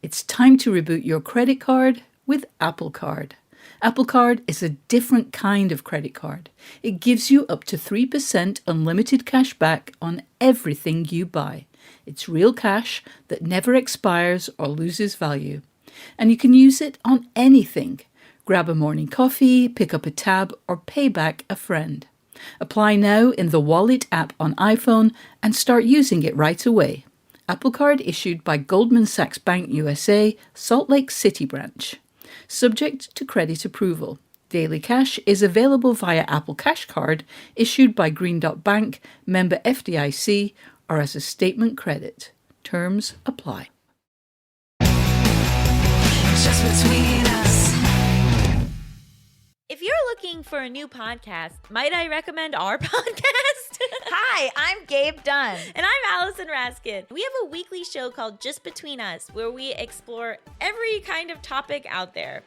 It's time to reboot your credit card with Apple Card. Apple Card is a different kind of credit card. It gives you up to 3% unlimited cash back on everything you buy. It's real cash that never expires or loses value. And you can use it on anything. Grab a morning coffee, pick up a tab, or pay back a friend. Apply now in the Wallet app on iPhone and start using it right away. Apple Card issued by Goldman Sachs Bank USA, Salt Lake City branch. Subject to credit approval. Daily cash is available via Apple Cash Card issued by Green Dot Bank, member FDIC, or as a statement credit. Terms apply. Just between us. If you're looking for a new podcast, might I recommend our podcast? Hi, I'm Gabe Dunn. And I'm Allison Raskin. We have a weekly show called Just Between Us, where we explore every kind of topic out there.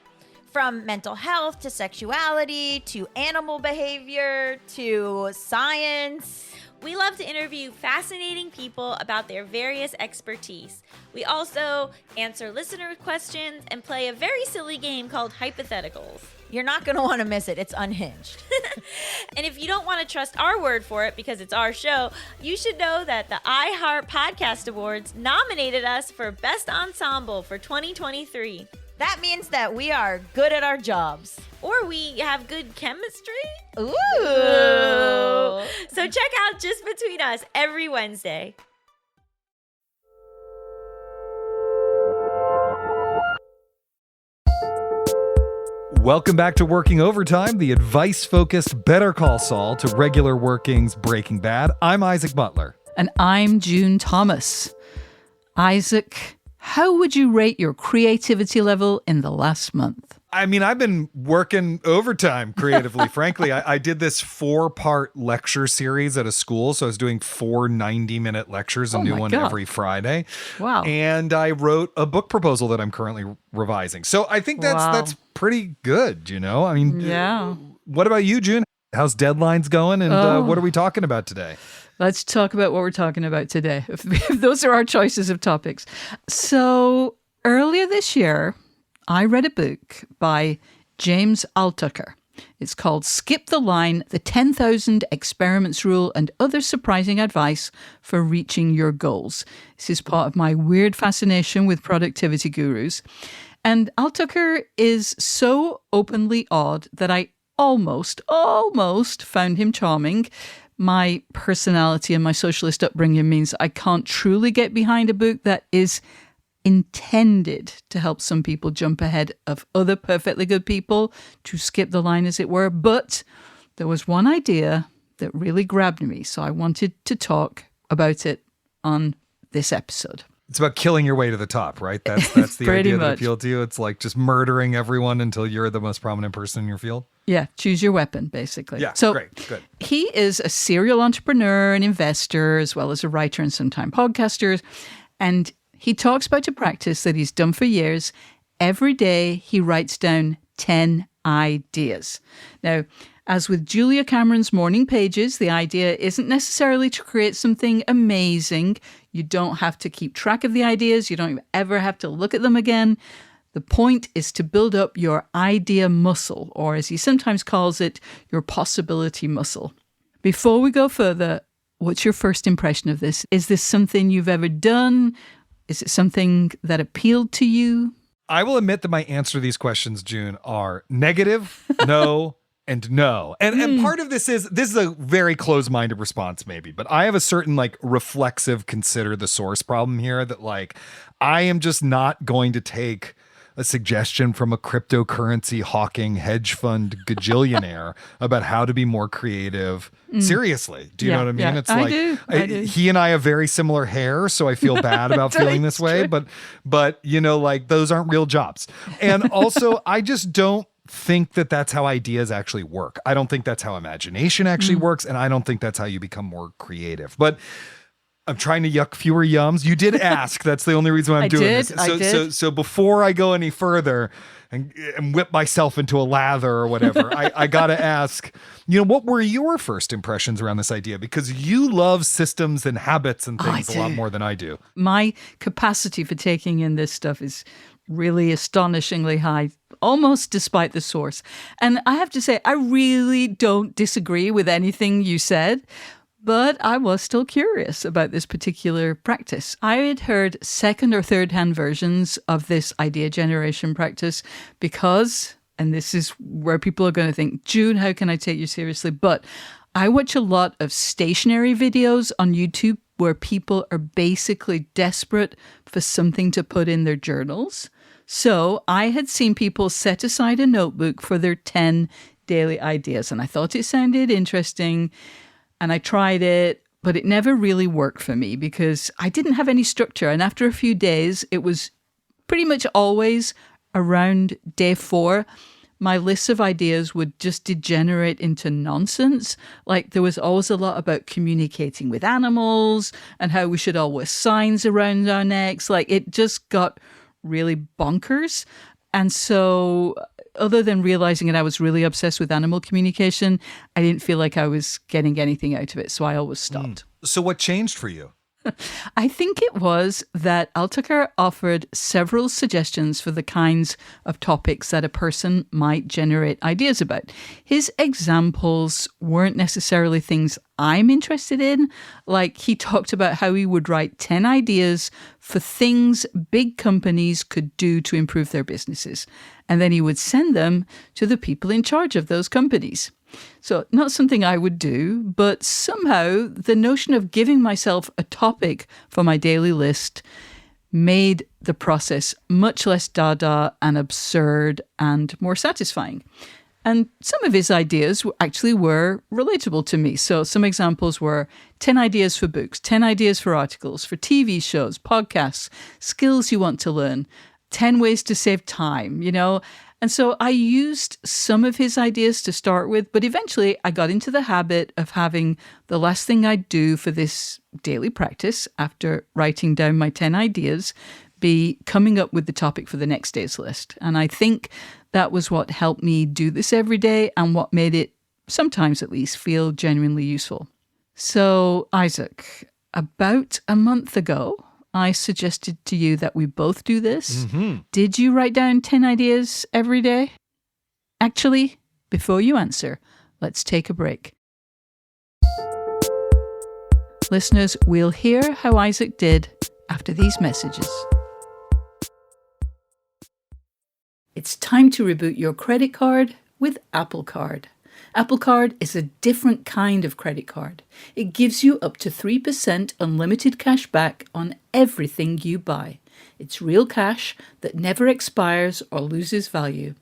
From mental health to sexuality to animal behavior to science. We love to interview fascinating people about their various expertise. We also answer listener questions and play a very silly game called Hypotheticals. You're not going to want to miss it. It's unhinged. And if you don't want to trust our word for it because it's our show, you should know that the iHeart Podcast Awards nominated us for Best Ensemble for 2023. That means that we are good at our jobs. Or we have good chemistry. Ooh. So check out Just Between Us every Wednesday. Welcome back to Working Overtime, the advice-focused Better Call Saul to regular workings Breaking Bad. I'm Isaac Butler. And I'm June Thomas. Isaac, how would you rate your creativity level in the last month? I mean, I've been working overtime creatively, frankly. I did this 4-part lecture series at a school. So I was doing 4 90-minute lectures, a new one every Friday. Wow. And I wrote a book proposal that I'm currently revising. So I think that's pretty good, you know? I mean, yeah. What about you, June? How's deadlines going? And what are we talking about today? Let's talk about what we're talking about today. If those are our choices of topics. So earlier this year, I read a book by James Altucher. It's called Skip the Line, The 10,000 Experiments Rule and Other Surprising Advice for Reaching Your Goals. This is part of my weird fascination with productivity gurus. And Altucher is so openly odd that I almost found him charming. My personality and my socialist upbringing means I can't truly get behind a book that is intended to help some people jump ahead of other perfectly good people, to skip the line, as it were. But there was one idea that really grabbed me, so I wanted to talk about it on this episode. It's about killing your way to the top, right? That's the idea that appealed to you. It's like just murdering everyone until you're the most prominent person in your field. Yeah, choose your weapon, basically. Yeah, so great, good. He is a serial entrepreneur and investor, as well as a writer and sometimes podcaster. And he talks about a practice that he's done for years. Every day, he writes down 10 ideas. Now, as with Julia Cameron's Morning Pages, the idea isn't necessarily to create something amazing. You don't have to keep track of the ideas. You don't ever have to look at them again. The point is to build up your idea muscle, or as he sometimes calls it, your possibility muscle. Before we go further, what's your first impression of this? Is this something you've ever done? Is it something that appealed to you? I will admit that my answer to these questions, June, are negative, no, and no. And part of this is a very closed-minded response maybe, but I have a certain like reflexive consider the source problem here that like I am just not going to take a suggestion from a cryptocurrency hawking hedge fund gajillionaire about how to be more creative. Seriously. Do you know what I mean? Yeah. It's like I do. He and I have very similar hair, so I feel bad about feeling this way, but you know, like those aren't real jobs. And also I just don't think that that's how ideas actually work. I don't think that's how imagination actually works, and I don't think that's how you become more creative. But I'm trying to yuck fewer yums. You did ask. That's the only reason why I'm doing this. I did. So before I go any further and whip myself into a lather or whatever, I got to ask, what were your first impressions around this idea? Because you love systems and habits and things a lot more than I do. My capacity for taking in this stuff is really astonishingly high, almost despite the source. And I have to say, I really don't disagree with anything you said. But I was still curious about this particular practice. I had heard second or third hand versions of this idea generation practice because, and this is where people are going to think, June, how can I take you seriously? But I watch a lot of stationary videos on YouTube where people are basically desperate for something to put in their journals. So I had seen people set aside a notebook for their 10 daily ideas, and I thought it sounded interesting. And I tried it, but it never really worked for me because I didn't have any structure. And after a few days, it was pretty much always around day 4, my list of ideas would just degenerate into nonsense. Like there was always a lot about communicating with animals and how we should all wear signs around our necks. Like it just got really bonkers. And so other than realizing that I was really obsessed with animal communication, I didn't feel like I was getting anything out of it. So I always stopped. So what changed for you? I think it was that Altucher offered several suggestions for the kinds of topics that a person might generate ideas about. His examples weren't necessarily things I'm interested in. Like he talked about how he would write 10 ideas for things big companies could do to improve their businesses. And then he would send them to the people in charge of those companies. So not something I would do, but somehow the notion of giving myself a topic for my daily list made the process much less dada and absurd and more satisfying. And some of his ideas actually were relatable to me. So some examples were 10 ideas for books, 10 ideas for articles, for TV shows, podcasts, skills you want to learn, 10 ways to save time, And so I used some of his ideas to start with, but eventually I got into the habit of having the last thing I'd do for this daily practice after writing down my 10 ideas be coming up with the topic for the next day's list. And I think that was what helped me do this every day and what made it, sometimes at least, feel genuinely useful. So, Isaac, about a month ago, I suggested to you that we both do this. Mm-hmm. Did you write down 10 ideas every day? Actually, before you answer, let's take a break. Listeners, we'll hear how Isaac did after these messages. It's time to reboot your credit card with Apple Card. Apple Card is a different kind of credit card. It gives you up to 3% unlimited cash back on everything you buy. It's real cash that never expires or loses value.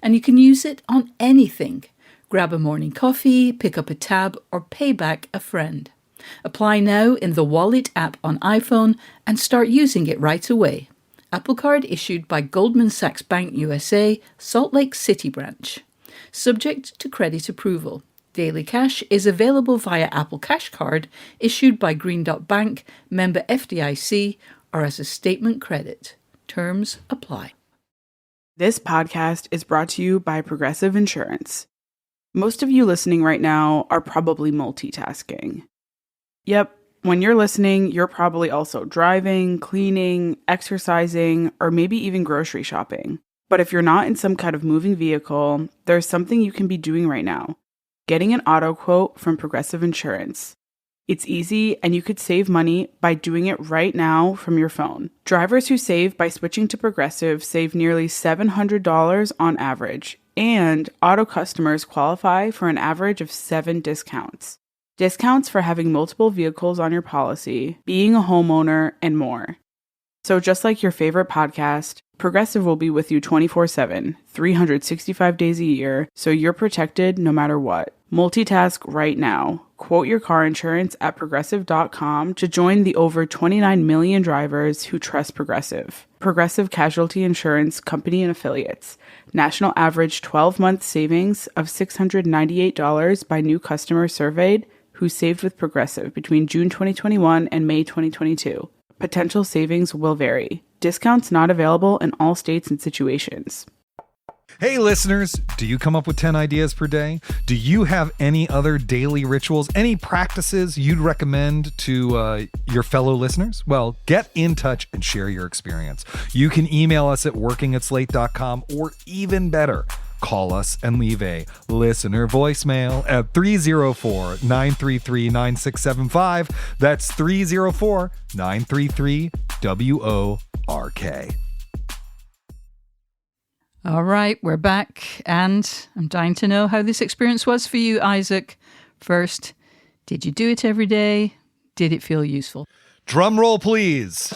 And you can use it on anything. Grab a morning coffee, pick up a tab, or pay back a friend. Apply now in the Wallet app on iPhone and start using it right away. Apple Card issued by Goldman Sachs Bank USA, Salt Lake City branch. Subject to credit approval. Daily Cash is available via Apple Cash Card issued by Green Dot Bank, member FDIC, or as a statement credit. Terms apply. This podcast is brought to you by Progressive Insurance. Most of you listening right now are probably multitasking. Yep, when you're listening, you're probably also driving, cleaning, exercising, or maybe even grocery shopping. But if you're not in some kind of moving vehicle, there's something you can be doing right now. Getting an auto quote from Progressive Insurance. It's easy and you could save money by doing it right now from your phone. Drivers who save by switching to Progressive save nearly $700 on average, and auto customers qualify for an average of 7 discounts. Discounts for having multiple vehicles on your policy, being a homeowner, and more. So just like your favorite podcast, Progressive will be with you 24/7, 365 days a year, so you're protected no matter what. Multitask right now. Quote your car insurance at Progressive.com to join the over 29 million drivers who trust Progressive. Progressive Casualty Insurance Company and Affiliates. National average 12-month savings of $698 by new customers surveyed, who saved with Progressive between June 2021 and May 2022. Potential savings will vary. Discounts not available in all states and situations. Hey listeners, do you come up with 10 ideas per day? Do you have any other daily rituals, any practices you'd recommend to your fellow listeners? Well, get in touch and share your experience. You can email us at working@slate.com, or even better, call us and leave a listener voicemail at 304-933-9675. That's 304-933-WORK. All right, we're back, and I'm dying to know how this experience was for you, Isaac. First, did you do it every day? Did it feel useful? Drum roll, please.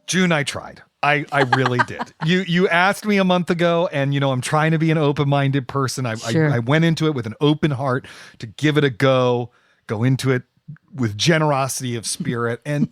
June, I tried. I really did. You asked me a month ago, and I'm trying to be an open-minded person. Sure. I went into it with an open heart to give it a go into it with generosity of spirit. And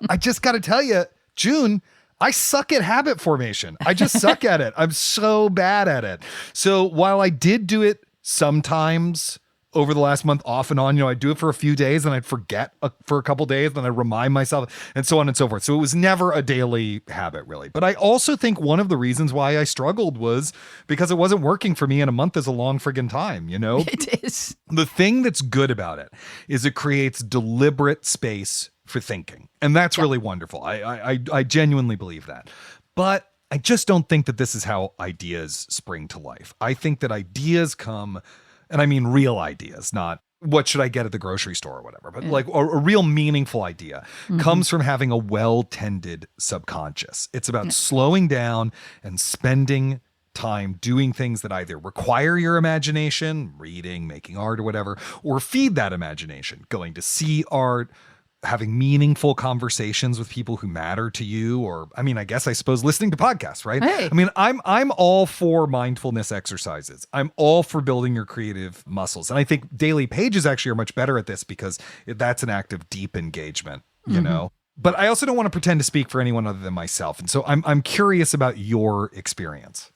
I just got to tell you, June, I suck at habit formation. I just suck at it. I'm so bad at it. So while I did do it sometimes over the last month off and on, I'd do it for a few days and I'd forget for a couple days, then I'd remind myself, and so on and so forth. So it was never a daily habit, really. But I also think one of the reasons why I struggled was because it wasn't working for me, and a month is a long friggin' time, It is. The thing that's good about it is it creates deliberate space for thinking. And that's really wonderful. I genuinely believe that. But I just don't think that this is how ideas spring to life. I think that ideas come, and I mean real ideas, not what should I get at the grocery store or whatever, but like a real meaningful idea comes from having a well-tended subconscious. It's about slowing down and spending time doing things that either require your imagination, reading, making art or whatever, or feed that imagination, going to see art, having meaningful conversations with people who matter to you, or I suppose listening to podcasts, right? Hey. I'm all for mindfulness exercises. I'm all for building your creative muscles. And I think daily pages actually are much better at this because that's an act of deep engagement, you know? But I also don't want to pretend to speak for anyone other than myself. And so I'm curious about your experience.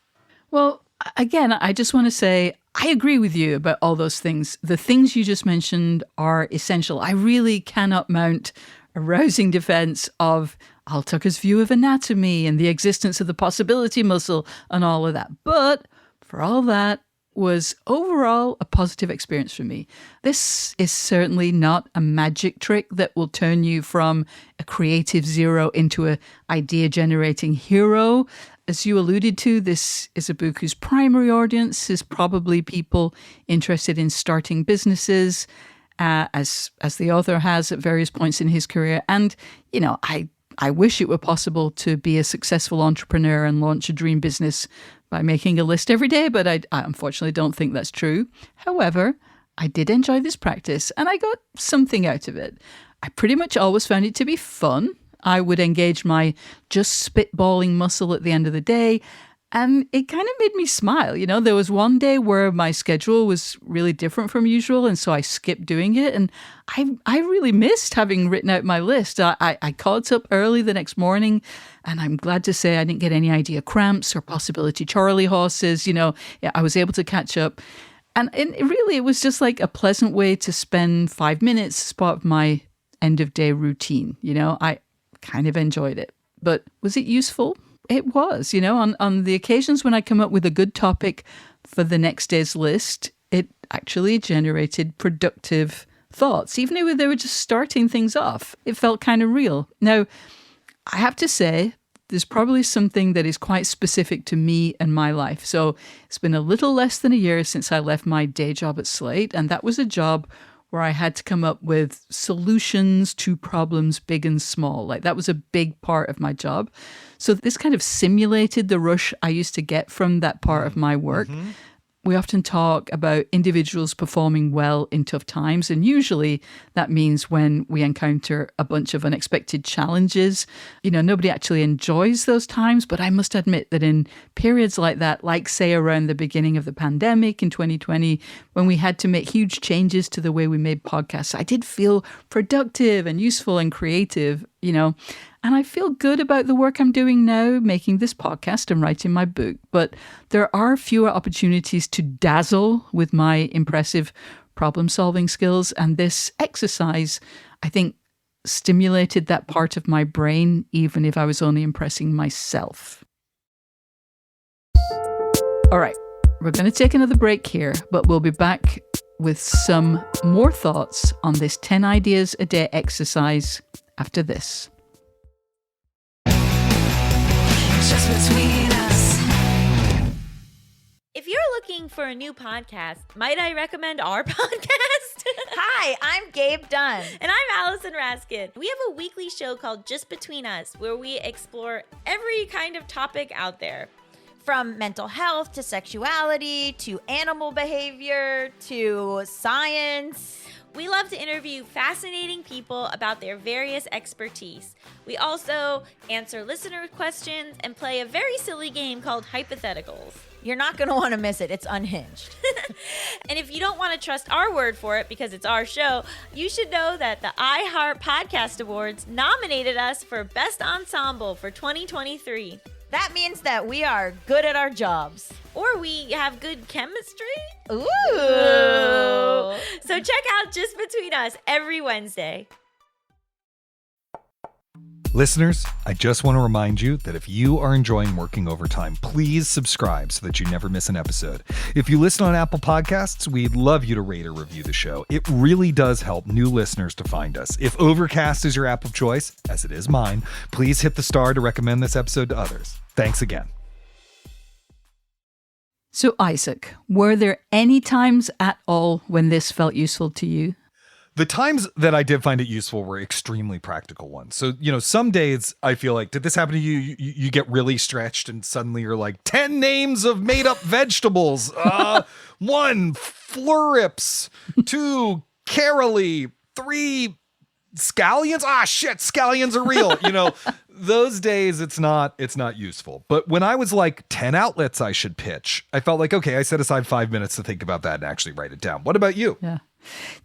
Well, again, I just want to say I agree with you about all those things. The things you just mentioned are essential. I really cannot mount a rousing defense of Altucher's view of anatomy and the existence of the possibility muscle and all of that. But for all that, was overall a positive experience for me. This is certainly not a magic trick that will turn you from a creative zero into an idea-generating hero. As you alluded to, this is a book whose primary audience is probably people interested in starting businesses, as the author has at various points in his career. And, I wish it were possible to be a successful entrepreneur and launch a dream business by making a list every day, but I unfortunately don't think that's true. However, I did enjoy this practice and I got something out of it. I pretty much always found it to be fun. I would engage my just spitballing muscle at the end of the day, and it kind of made me smile. There was one day where my schedule was really different from usual, and so I skipped doing it, and I really missed having written out my list. I caught up early the next morning, and I'm glad to say I didn't get any idea cramps or possibility Charlie horses. I was able to catch up. And it was just like a pleasant way to spend 5 minutes as part of my end of day routine. I kind of enjoyed it. But was it useful? It was. On the occasions when I come up with a good topic for the next day's list, it actually generated productive thoughts. Even if they were just starting things off, it felt kind of real. Now, I have to say, there's probably something that is quite specific to me and my life. So it's been a little less than a year since I left my day job at Slate, and that was a job where I had to come up with solutions to problems big and small. Like that was a big part of my job. So this kind of simulated the rush I used to get from that part of my work. We often talk about individuals performing well in tough times, and usually that means when we encounter a bunch of unexpected challenges. Nobody actually enjoys those times, but I must admit that in periods like that, like say around the beginning of the pandemic in 2020, when we had to make huge changes to the way we made podcasts, I did feel productive and useful and creative, And I feel good about the work I'm doing now, making this podcast and writing my book. But there are fewer opportunities to dazzle with my impressive problem-solving skills. And this exercise, I think, stimulated that part of my brain, even if I was only impressing myself. All right, we're going to take another break here, but we'll be back with some more thoughts on this 10 ideas a day exercise after this. Just between us. If you're looking for a new podcast, might I recommend our podcast? Hi, I'm Gabe Dunn. And I'm Allison Raskin. We have a weekly show called Just Between Us, where we explore every kind of topic out there. From mental health to sexuality to animal behavior to science. We love to interview fascinating people about their various expertise. We also answer listener questions and play a very silly game called Hypotheticals. You're not going to want to miss it. It's unhinged. And if you don't want to trust our word for it because it's our show, you should know that the iHeart Podcast Awards nominated us for Best Ensemble for 2023. That means that we are good at our jobs. Or we have good chemistry. Ooh. So check out Just Between Us every Wednesday. Listeners, I just want to remind you that if you are enjoying working overtime, please subscribe so that you never miss an episode. If you listen on Apple Podcasts, we'd love you to rate or review the show. It really does help new listeners to find us. If Overcast is your app of choice, as it is mine, please hit the star to recommend this episode to others. Thanks again. So, Isaac, were there any times at all when this felt useful to you? The times that I did find it useful were extremely practical ones. So, some days I feel like, did this happen to you? You get really stretched and suddenly you're like, 10 names of made up vegetables. 1, florips. 2, carolee. 3, scallions. Scallions are real. Those days it's not useful. But when I was like 10 outlets I should pitch, I felt like, okay, I set aside 5 minutes to think about that and actually write it down. What about you? Yeah.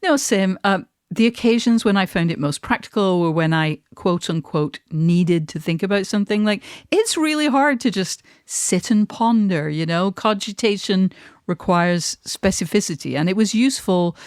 No, same. The occasions when I found it most practical were when I, quote unquote, needed to think about something. Like, it's really hard to just sit and ponder, Cogitation requires specificity. And it was useful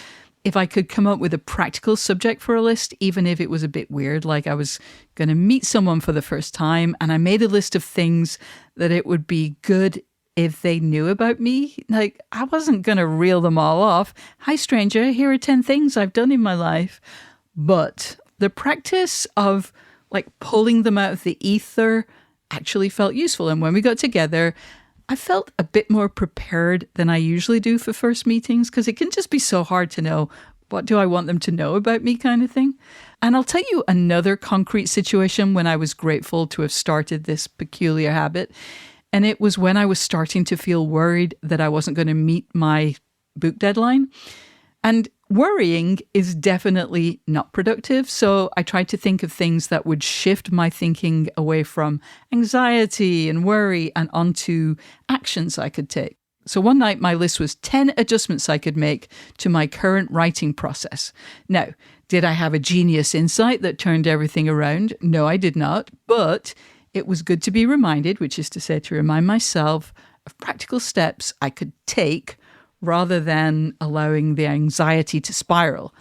if I could come up with a practical subject for a list, even if it was a bit weird, like I was going to meet someone for the first time and I made a list of things that it would be good if they knew about me. Like, I wasn't going to reel them all off. Hi, stranger, here are 10 things I've done in my life. But the practice of like pulling them out of the ether actually felt useful. And when we got together, I felt a bit more prepared than I usually do for first meetings, because it can just be so hard to know, what do I want them to know about me kind of thing. And I'll tell you another concrete situation when I was grateful to have started this peculiar habit. And it was when I was starting to feel worried that I wasn't going to meet my book deadline. And worrying is definitely not productive. So I tried to think of things that would shift my thinking away from anxiety and worry and onto actions I could take. So one night my list was 10 adjustments I could make to my current writing process. Now, did I have a genius insight that turned everything around? No, I did not. But it was good to be reminded, which is to say, to remind myself of practical steps I could take rather than allowing the anxiety to spiral.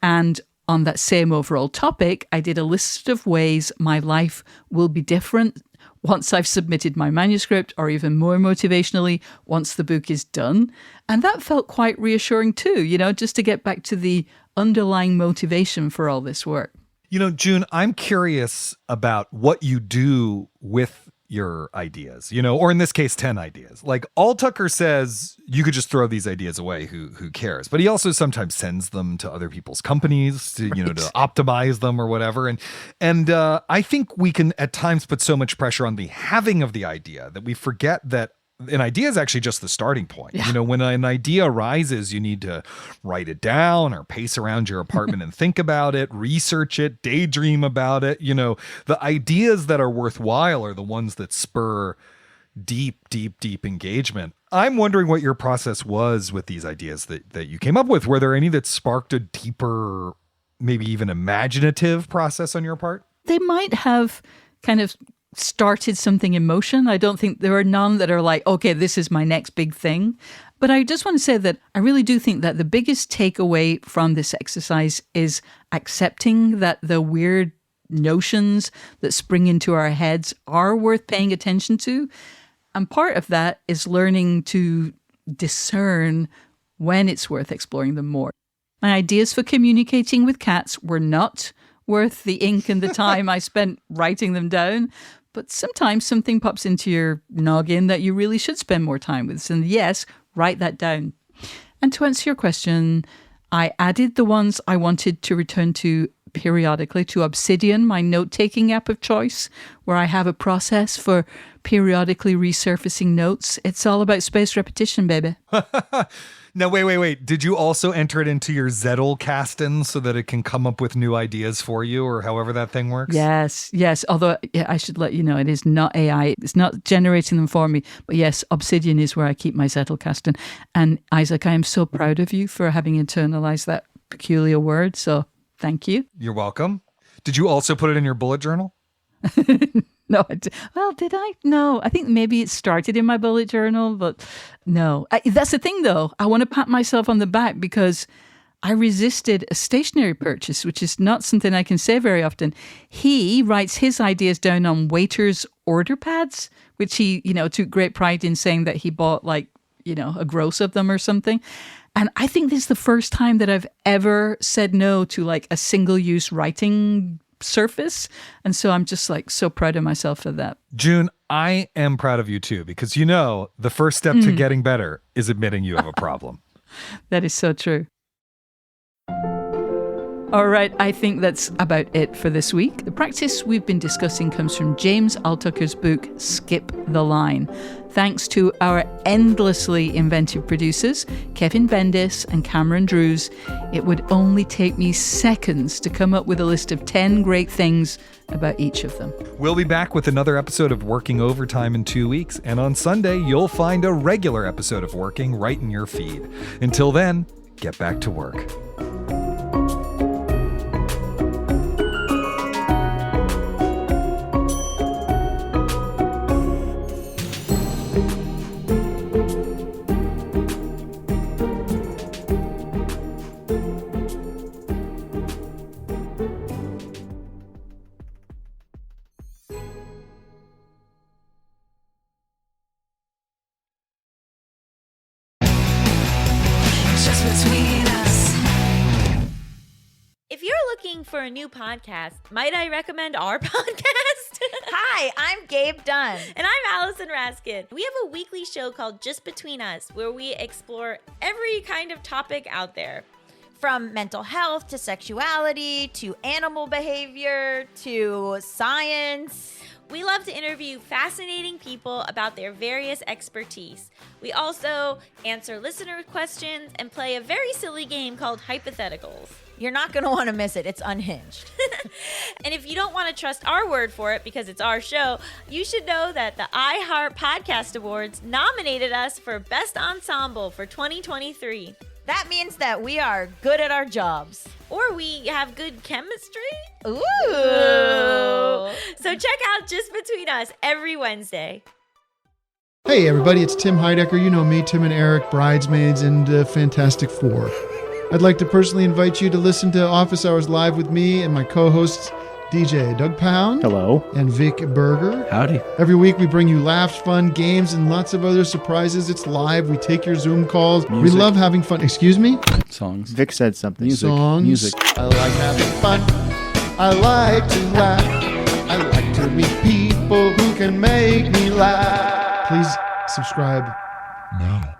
And on that same overall topic, I did a list of ways my life will be different once I've submitted my manuscript, or even more motivationally, once the book is done. And that felt quite reassuring too, just to get back to the underlying motivation for all this work. June, I'm curious about what you do with your ideas, or in this case, 10 ideas. Like Altucher says, you could just throw these ideas away. Who cares? But he also sometimes sends them to other people's companies to, to optimize them or whatever. And I think we can at times put so much pressure on the having of the idea that we forget that an idea is actually just the starting point. Yeah. When an idea arises, you need to write it down or pace around your apartment and think about it, research it, daydream about it. The ideas that are worthwhile are the ones that spur deep engagement. I'm wondering what your process was with these ideas that you came up with. Were there any that sparked a deeper, maybe even imaginative process on your part? They might have kind of started something in motion. I don't think there are none that are like, okay, this is my next big thing. But I just want to say that I really do think that the biggest takeaway from this exercise is accepting that the weird notions that spring into our heads are worth paying attention to. And part of that is learning to discern when it's worth exploring them more. My ideas for communicating with cats were not worth the ink and the time I spent writing them down. But sometimes something pops into your noggin that you really should spend more time with. And yes, write that down. And to answer your question, I added the ones I wanted to return to periodically to Obsidian, my note-taking app of choice, where I have a process for periodically resurfacing notes. It's all about spaced repetition, baby. Now, wait. Did you also enter it into your Zettelkasten so that it can come up with new ideas for you, or however that thing works? Yes. Although I should let you know, it is not AI. It's not generating them for me. But yes, Obsidian is where I keep my Zettelkasten. And Isaac, I am so proud of you for having internalized that peculiar word. So thank you. You're welcome. Did you also put it in your bullet journal? No, did I? No, I think maybe it started in my bullet journal, but no. That's the thing, though. I want to pat myself on the back because I resisted a stationary purchase, which is not something I can say very often. He writes his ideas down on waiters' order pads, which he, took great pride in saying that he bought a gross of them or something. And I think this is the first time that I've ever said no to a single-use writing surface. And so I'm just so proud of myself for that. June, I am proud of you too, because the first step to getting better is admitting you have a problem. That is so true. All right, I think that's about it for this week. The practice we've been discussing comes from James Altucher's book, Skip the Line. Thanks to our endlessly inventive producers, Kevin Bendis and Cameron Drews, it would only take me seconds to come up with a list of 10 great things about each of them. We'll be back with another episode of Working Overtime in 2 weeks, and on Sunday, you'll find a regular episode of Working right in your feed. Until then, get back to work. Just between us. If you're looking for a new podcast, might I recommend our podcast? Hi, I'm Gabe Dunn. And I'm Allison Raskin. We have a weekly show called Just Between Us, where we explore every kind of topic out there. From mental health to sexuality to animal behavior to science. We love to interview fascinating people about their various expertise. We also answer listener questions and play a very silly game called Hypotheticals. You're not going to want to miss it. It's unhinged. And if you don't want to trust our word for it because it's our show, you should know that the iHeart Podcast Awards nominated us for Best Ensemble for 2023. That means that we are good at our jobs. Or we have good chemistry. Ooh. So check out Just Between Us every Wednesday. Hey everybody, it's Tim Heidecker. You know me, Tim and Eric, Bridesmaids, and Fantastic Four. I'd like to personally invite you to listen to Office Hours Live with me and my co-hosts, DJ Doug Pound. Hello. And Vic Berger. Howdy. Every week we bring you laughs, fun, games, and lots of other surprises. It's live. We take your Zoom calls. Music. We love having fun. Excuse me? Songs. Vic said something. Music. Songs. Music. I like having fun. I like to laugh. I like to meet people who can make me laugh. Please subscribe now.